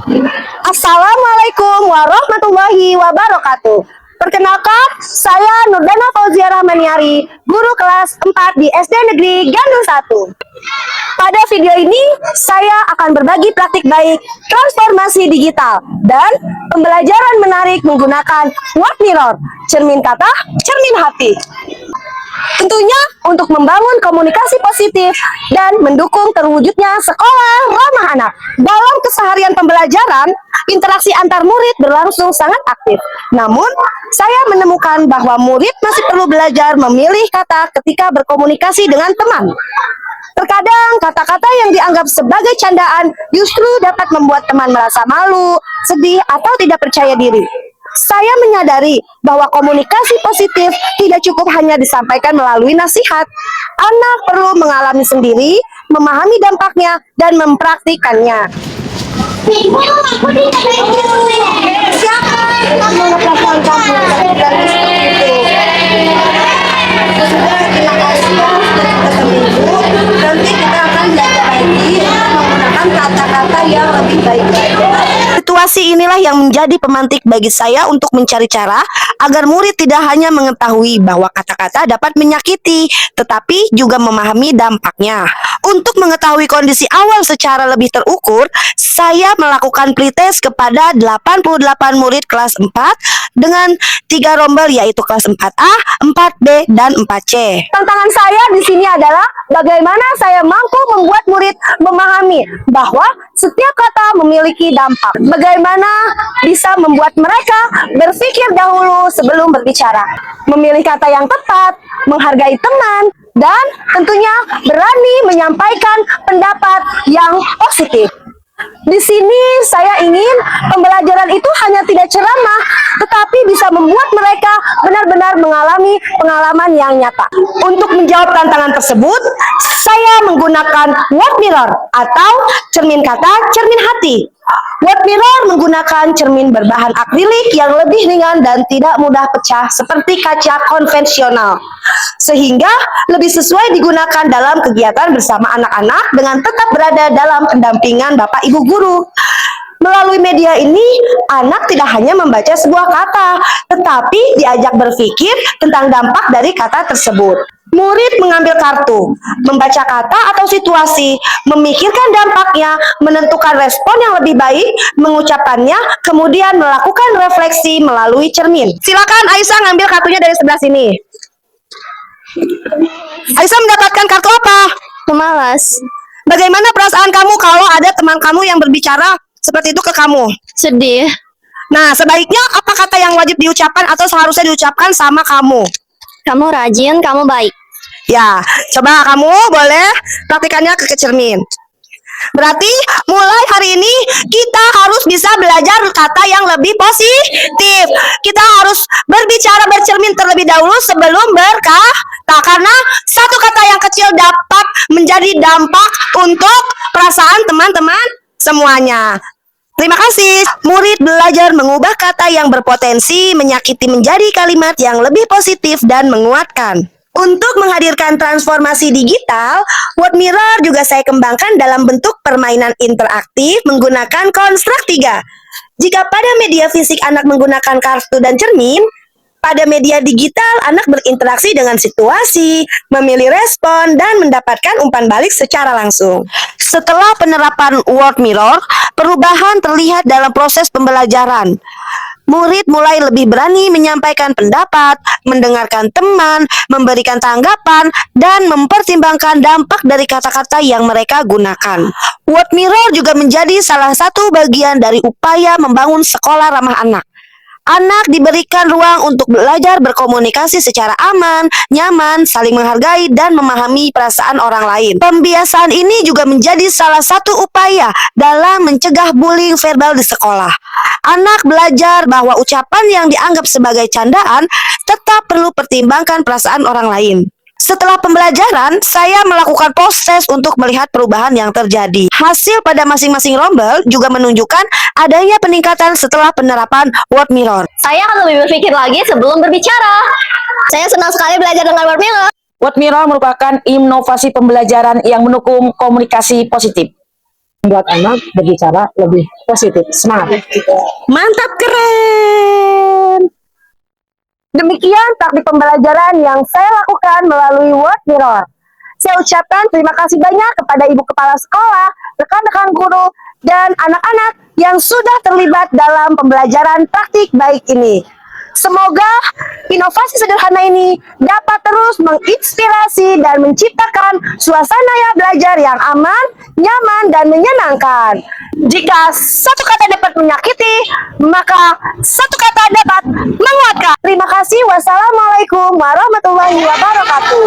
Assalamualaikum warahmatullahi wabarakatuh. Perkenalkan, saya Nurdana Fauzia Rahmaniari, guru kelas 4 di SD Negeri Gandul 1. Pada video ini, saya akan berbagi praktik baik transformasi digital dan pembelajaran menarik menggunakan word mirror, cermin kata, cermin hati. Tentunya untuk membangun komunikasi positif dan mendukung terwujudnya sekolah ramah anak. Dalam keseharian pembelajaran, interaksi antar murid berlangsung sangat aktif. Namun, saya menemukan bahwa murid masih perlu belajar memilih kata ketika berkomunikasi dengan teman. Terkadang kata-kata yang dianggap sebagai candaan justru dapat membuat teman merasa malu, sedih, atau tidak percaya diri. Saya menyadari bahwa komunikasi positif tidak cukup hanya disampaikan melalui nasihat. Anak perlu mengalami sendiri, memahami dampaknya, dan mempraktikkannya. Siapa yang mengeprakkan kamu? Terima kasih ya sudah ketemu. Nanti kita akan belajar lagi menggunakan kata-kata yang lebih baik. Situasi inilah yang menjadi pemantik bagi saya untuk mencari cara agar murid tidak hanya mengetahui bahwa kata-kata dapat menyakiti, tetapi juga memahami dampaknya. Untuk mengetahui kondisi awal secara lebih terukur, saya melakukan pretest kepada 88 murid kelas 4 dengan 3 rombel, yaitu kelas 4A, 4B, dan 4C. Tantangan saya di sini adalah bagaimana saya mampu membuat murid memahami bahwa setiap kata memiliki dampak. Bagaimana bisa membuat mereka berpikir dahulu sebelum berbicara, memilih kata yang tepat, menghargai teman, dan tentunya berani menyampaikan pendapat yang positif. Di sini saya ingin pembelajaran itu hanya tidak ceramah, tetapi bisa membuat mereka benar-benar mengalami pengalaman yang nyata. Untuk menjawab tantangan tersebut, saya menggunakan word mirror atau cermin kata, cermin hati. Word mirror menggunakan cermin berbahan akrilik yang lebih ringan dan tidak mudah pecah seperti kaca konvensional, sehingga lebih sesuai digunakan dalam kegiatan bersama anak-anak dengan tetap berada dalam pendampingan Bapak Ibu Guru. Melalui media ini, anak tidak hanya membaca sebuah kata, tetapi diajak berpikir tentang dampak dari kata tersebut. Murid mengambil kartu, membaca kata atau situasi, memikirkan dampaknya, menentukan respon yang lebih baik, mengucapkannya, kemudian melakukan refleksi melalui cermin. Silakan Aisyah ngambil kartunya dari sebelah sini. Aisyah mendapatkan kartu apa? Pemalas. Bagaimana perasaan kamu kalau ada teman kamu yang berbicara seperti itu ke kamu? Sedih. Nah, sebaiknya apa kata yang wajib diucapkan atau seharusnya diucapkan sama kamu? Kamu rajin, kamu baik. Ya, coba kamu boleh praktikannya ke cermin. Berarti mulai hari ini kita harus bisa belajar kata yang lebih positif. Kita harus berbicara bercermin terlebih dahulu sebelum berkata, karena satu kata yang kecil dapat menjadi dampak untuk perasaan teman-teman semuanya. Terima kasih. Murid belajar mengubah kata yang berpotensi menyakiti menjadi kalimat yang lebih positif dan menguatkan. Untuk menghadirkan transformasi digital, word mirror juga saya kembangkan dalam bentuk permainan interaktif menggunakan konstruk 3. Jika pada media fisik anak menggunakan kartu dan cermin, pada media digital anak berinteraksi dengan situasi, memilih respon, dan mendapatkan umpan balik secara langsung. Setelah penerapan word mirror, perubahan terlihat dalam proses pembelajaran. Murid mulai lebih berani menyampaikan pendapat, mendengarkan teman, memberikan tanggapan, dan mempertimbangkan dampak dari kata-kata yang mereka gunakan. Word mirror juga menjadi salah satu bagian dari upaya membangun sekolah ramah anak. Anak diberikan ruang untuk belajar berkomunikasi secara aman, nyaman, saling menghargai, dan memahami perasaan orang lain. Pembiasaan ini juga menjadi salah satu upaya dalam mencegah bullying verbal di sekolah. Anak belajar bahwa ucapan yang dianggap sebagai candaan tetap perlu pertimbangkan perasaan orang lain. Setelah pembelajaran, saya melakukan proses untuk melihat perubahan yang terjadi. Hasil pada masing-masing rombel juga menunjukkan adanya peningkatan setelah penerapan word mirror. Saya akan lebih berpikir lagi sebelum berbicara. Saya senang sekali belajar dengan word mirror. Word mirror merupakan inovasi pembelajaran yang mendukung komunikasi positif. membuat anak berbicara lebih positif. Semangat. Mantap, keren. Demikian praktik pembelajaran yang saya lakukan melalui Word Mirror. Saya ucapkan terima kasih banyak kepada Ibu Kepala Sekolah, rekan-rekan guru, dan anak-anak yang sudah terlibat dalam pembelajaran praktik baik ini. Semoga inovasi sederhana ini dapat terus menginspirasi dan menciptakan suasana belajar yang aman, nyaman, dan menyenangkan. Jika satu kata dapat menyakiti, maka satu kata dapat menguatkan. Terima kasih. Wassalamualaikum warahmatullahi wabarakatuh.